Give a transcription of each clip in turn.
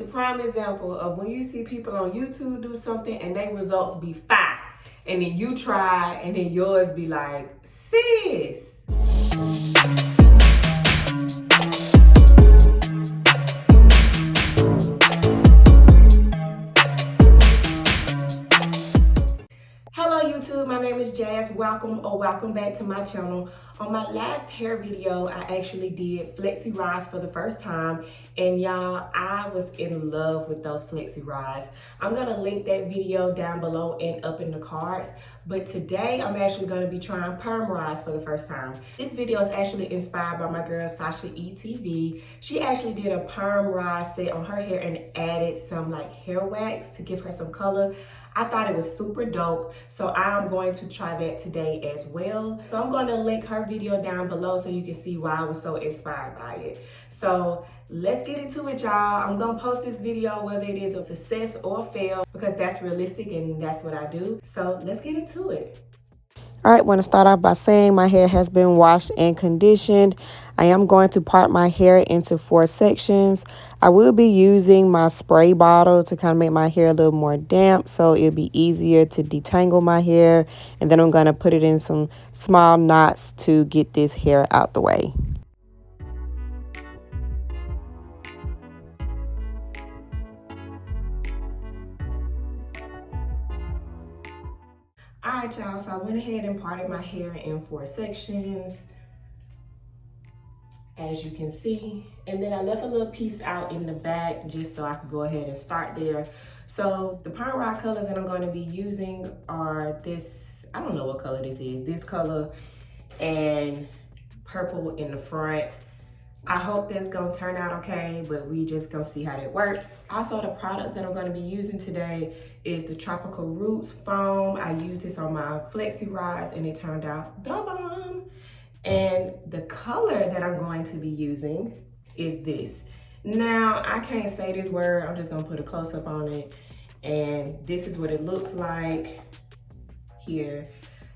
prime example of when you see people on YouTube do something and their results be fire, and then you try and then yours be like, sis. Hello YouTube, my name is Jas. Welcome back to my channel. On my last hair video, I actually did Flexi Rods for the first time, and y'all, I was in love with those Flexi Rods. I'm gonna link that video down below and up in the cards, but today I'm actually gonna be trying Perm Rods for the first time. This video is actually inspired by my girl Sashie E TV. She actually did a Perm Rod set on her hair and added some like hair wax to give her some color. I thought it was super dope, so I'm going to try that today as well. So I'm going to link her video down below so you can see why I was so inspired by it. So let's get into it, y'all. I'm going to post this video whether it is a success or a fail because that's realistic and that's what I do. So let's get into it. All right, want to start off by saying my hair has been washed and conditioned. I am going to part my hair into 4 sections. I will be using my spray bottle to kind of make my hair a little more damp so it'll be easier to detangle my hair. And then I'm going to put it in some small knots to get this hair out the way. All right, y'all, so I went ahead and parted my hair in 4 sections, as you can see. And then I left a little piece out in the back just so I could go ahead and start there. So the Perm Rod colors that I'm going to be using are this, I don't know what color this is, this color and purple in the front. I hope that's gonna turn out okay, but we just gonna see how that works. Also, the products that I'm gonna be using today is the Tropical Roots foam. I used this on my Flexi Rods and it turned out the bomb. And the color that I'm going to be using is this. Now, I can't say this word, I'm just gonna put a close up on it. And this is what it looks like here.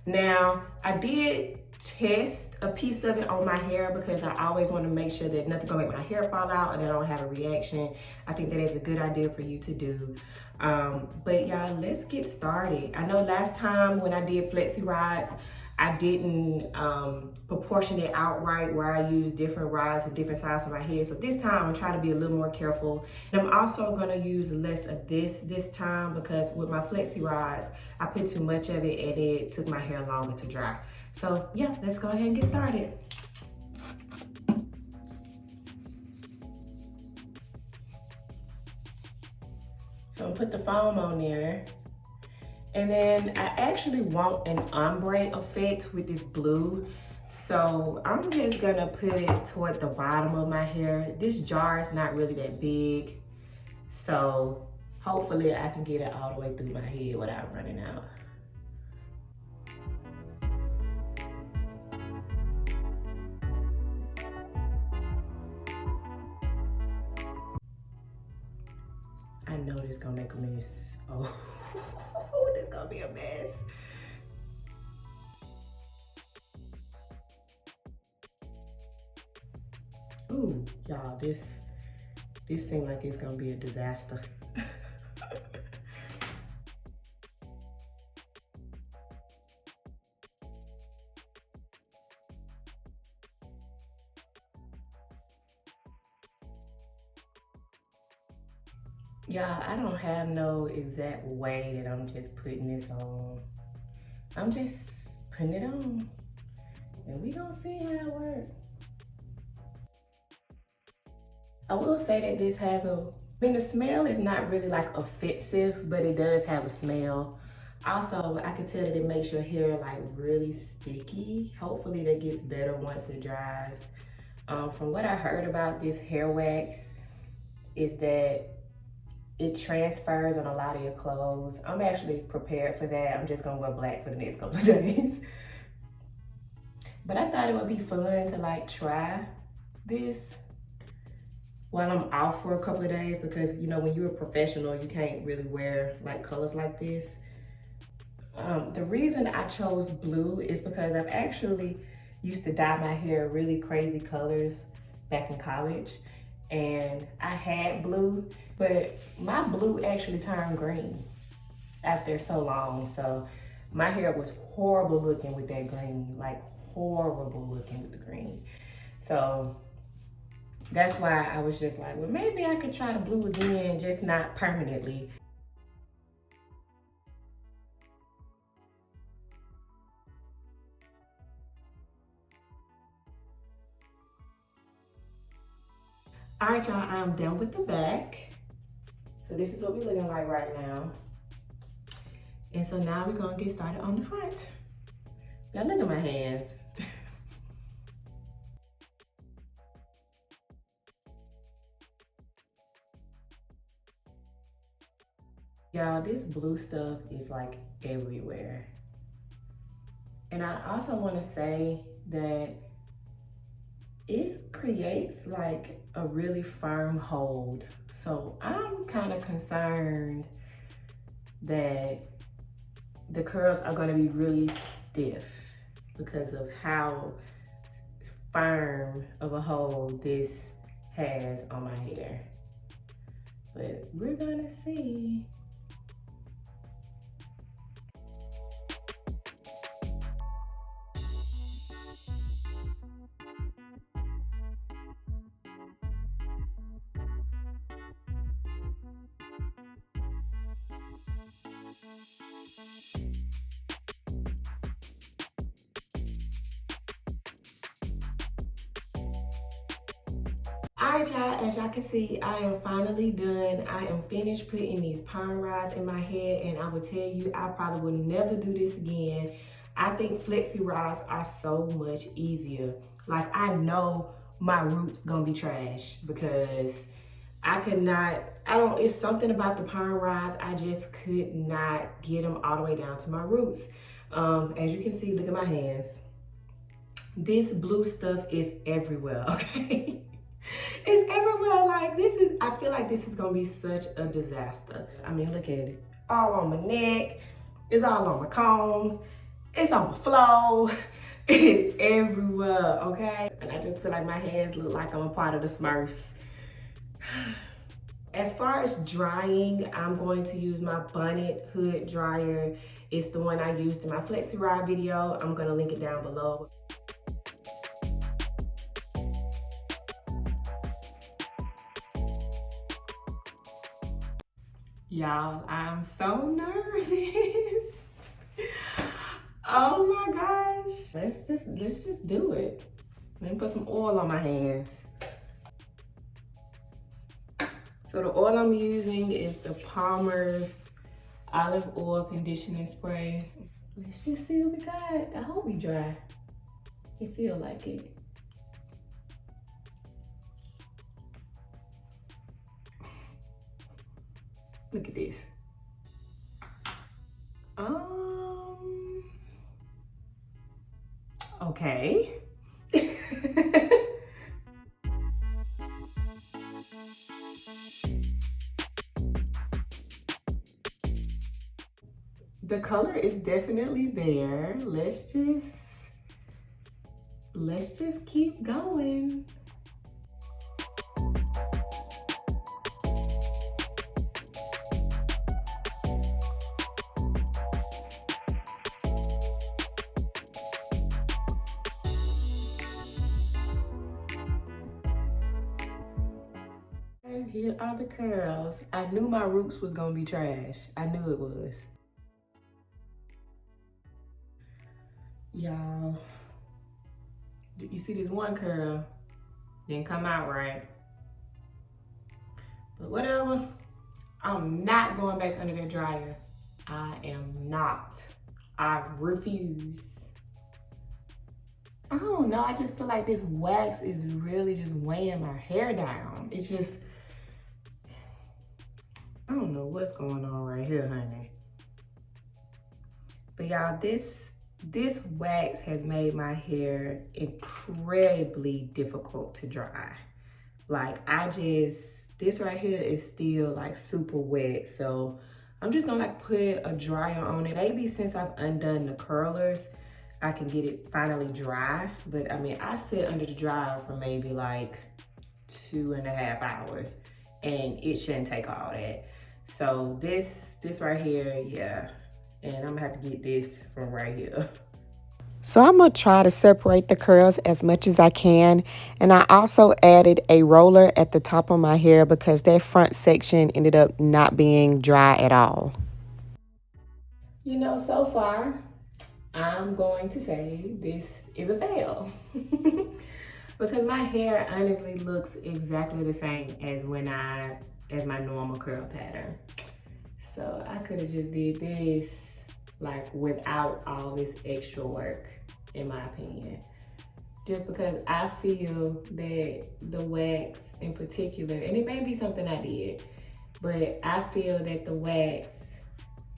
Now, I did test a piece of it on my hair because I always want to make sure that nothing gonna make my hair fall out and that I don't have a reaction. I think that is a good idea for you to do. But y'all, let's get started. I know last time when I did Flexi Rods, I didn't proportion it out right where I used different rods and different sizes of my head. So this time I'm trying to be a little more careful. And I'm also gonna use less of this time because with my Flexi Rods, I put too much of it and it took my hair longer to dry. So yeah, let's go ahead and get started. So I'm gonna put the foam on there. And then I actually want an ombre effect with this blue. So I'm just gonna put it toward the bottom of my hair. This jar is not really that big. So hopefully I can get it all the way through my head without running out. I know this gonna make a mess. Oh, this gonna be a mess. Ooh, y'all, this seems like it's gonna be a disaster. Y'all, I don't have no exact way that I'm just putting this on. I'm just putting it on and we gonna see how it works. I will say that this has the smell is not really like offensive, but it does have a smell. Also, I can tell that it makes your hair like really sticky. Hopefully that gets better once it dries. From what I heard about this hair wax is that it transfers on a lot of your clothes. I'm actually prepared for that. I'm just gonna wear black for the next couple of days. But I thought it would be fun to like try this while I'm out for a couple of days because you know, when you're a professional, you can't really wear like colors like this. The reason I chose blue is because I've actually used to dye my hair really crazy colors back in college. and I had blue, but my blue actually turned green after so long. So my hair was horrible looking with that green, like horrible looking with the green. So that's why I was just like, well, maybe I could try the blue again, just not permanently. All right, y'all, I am done with the back. So this is what we're looking like right now. And so now we're gonna get started on the front. Now look at my hands. Y'all, this blue stuff is like everywhere. And I also wanna say that it creates like a really firm hold. So I'm kind of concerned that the curls are gonna be really stiff because of how firm of a hold this has on my hair. But we're gonna see. All right, y'all, as y'all can see, I am finally done. I am finished putting these perm rods in my head, and I will tell you, I probably will never do this again. I think flexi rods are so much easier. Like, I know my roots gonna be trash because it's something about the perm rods, I just could not get them all the way down to my roots. As you can see, look at my hands. This blue stuff is everywhere, okay? It's everywhere. Like, I feel like this is gonna be such a disaster. I mean, look at it. All on my neck. It's all on my combs. It's on my flow. It is everywhere, okay? And I just feel like my hands look like I'm a part of the Smurfs. As far as drying, I'm going to use my Bonnet hood dryer. It's the one I used in my Flexi Rod video. I'm gonna link it down below. Y'all, I'm so nervous. Oh my gosh. Let's just do it. Let me put some oil on my hands. So the oil I'm using is the Palmer's Olive Oil Conditioning Spray. Let's just see what we got. I hope we dry. It feel like it. Look at this. Okay. The color is definitely there. Let's just keep going. Here are the curls. I knew my roots was gonna be trash. I knew it was. Y'all, you see this one curl didn't come out right. But whatever, I'm not going back under the dryer. I am not. I refuse. I don't know, I just feel like this wax is really just weighing my hair down. It's just, I don't know what's going on right here, honey. But y'all, this wax has made my hair incredibly difficult to dry. Like, this right here is still like super wet. So I'm just gonna like put a dryer on it. Maybe since I've undone the curlers, I can get it finally dry. But I mean, I sit under the dryer for maybe like 2.5 hours, and it shouldn't take all that. So this right here, yeah, and I'm gonna have to get this from right here. So I'm going to try to separate the curls as much as I can. And I also added a roller at the top of my hair because that front section ended up not being dry at all. You know, so far, I'm going to say this is a fail. Because my hair honestly looks exactly the same as as my normal curl pattern. So I could have just did this like without all this extra work, in my opinion. Just because I feel that the wax in particular, and it may be something I did, but I feel that the wax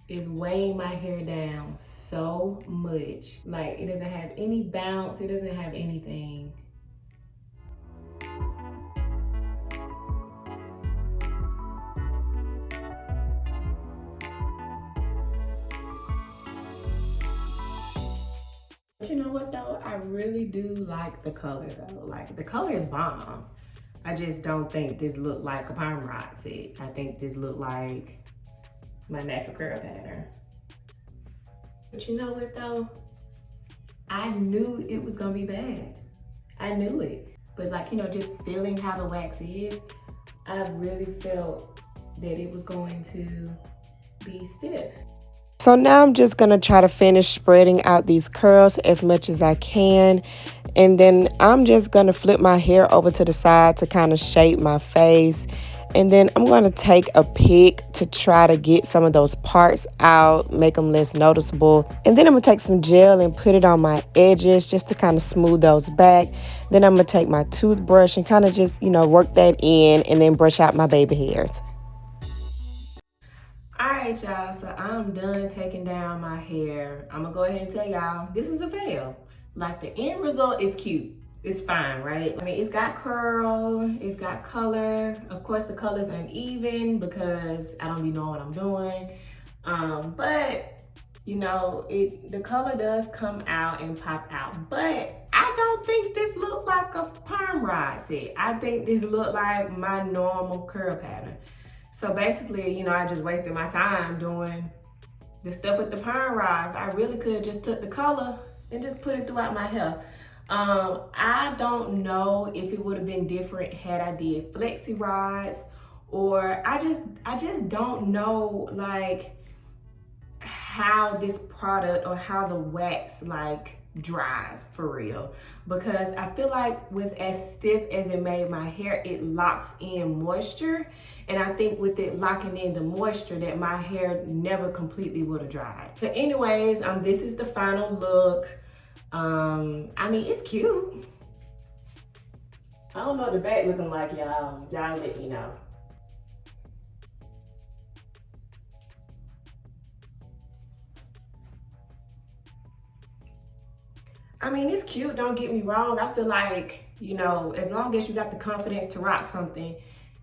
is weighing my hair down so much. Like, it doesn't have any bounce, it doesn't have anything. But you know what though? I really do like the color though. Like, the color is bomb. I just don't think this looked like a Perm Rod set. I think this looked like my natural curl pattern. But you know what though? I knew it was gonna be bad. I knew it. But like, you know, just feeling how the wax is, I really felt that it was going to be stiff. So now I'm just going to try to finish spreading out these curls as much as I can. And then I'm just going to flip my hair over to the side to kind of shape my face. And then I'm going to take a pick to try to get some of those parts out, make them less noticeable. And then I'm going to take some gel and put it on my edges just to kind of smooth those back. Then I'm going to take my toothbrush and kind of just, you know, work that in and then brush out my baby hairs. Alright y'all, so I'm done taking down my hair. I'm gonna go ahead and tell y'all, this is a fail. Like, the end result is cute. It's fine, right? I mean, it's got curl, it's got color. Of course, the color's uneven because I don't be knowing what I'm doing. But, you know, the color does come out and pop out. But I don't think this looked like a Perm Rod set. I think this looked like my normal curl pattern. So basically, you know, I just wasted my time doing the stuff with the Perm Rods. I really could have just took the color and just put it throughout my hair. I don't know if it would have been different had I did Flexi rods, or I just don't know like how this product or how the wax like dries for real, because I feel like with as stiff as it made my hair, it locks in moisture, and I think with it locking in the moisture that my hair never completely would have dried. But anyways, this is the final look. I mean, it's cute. I don't know what the back looking like, y'all let me know. I mean, it's cute, don't get me wrong. I feel like, you know, as long as you got the confidence to rock something,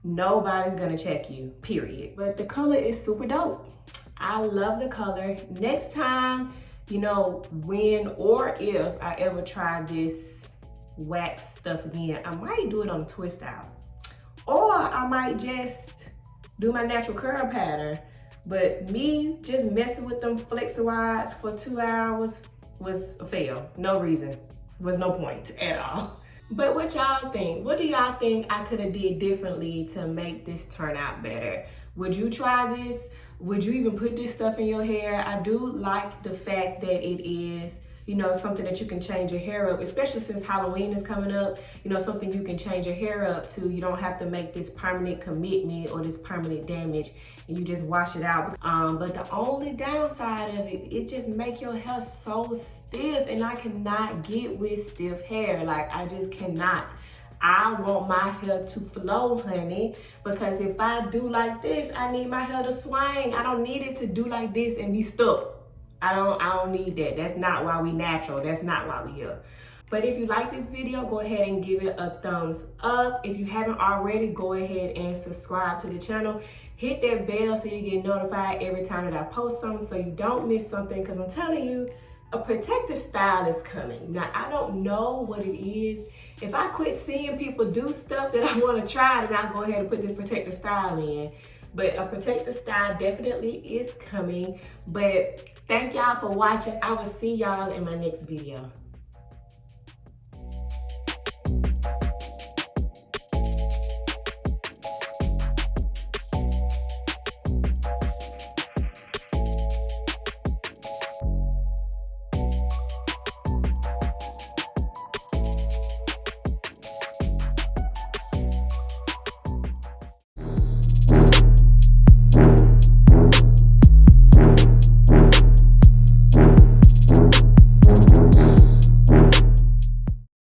nobody's gonna check you, period. But the color is super dope. I love the color. Next time, you know, when or if I ever try this wax stuff again, I might do it on a twist out. Or I might just do my natural curl pattern. But me just messing with them Flexi rods for 2 hours was a fail. No reason. Was no point at all. But what y'all think? What do y'all think I could have did differently to make this turn out better? Would you try this? Would you even put this stuff in your hair? I do like the fact that it is, you know, something that you can change your hair up, especially since Halloween is coming up. You know, something you can change your hair up to. You don't have to make this permanent commitment or this permanent damage, and you just wash it out. But the only downside of it, it just make your hair so stiff, and I cannot get with stiff hair. Like, I just cannot. I want my hair to flow, honey, because if I do like this, I need my hair to swing. I don't need it to do like this and be stuck. I don't need that. That's not why we natural. That's not why we here. But if you like this video, go ahead and give it a thumbs up. If you haven't already, go ahead and subscribe to the channel. Hit that bell so you get notified every time that I post something, so you don't miss something, because I'm telling you, a protective style is coming. Now, I don't know what it is. if I quit seeing people do stuff that I want to try, then I'll go ahead and put this protective style in. But a protective style definitely is coming. But thank y'all for watching. I will see y'all in my next video.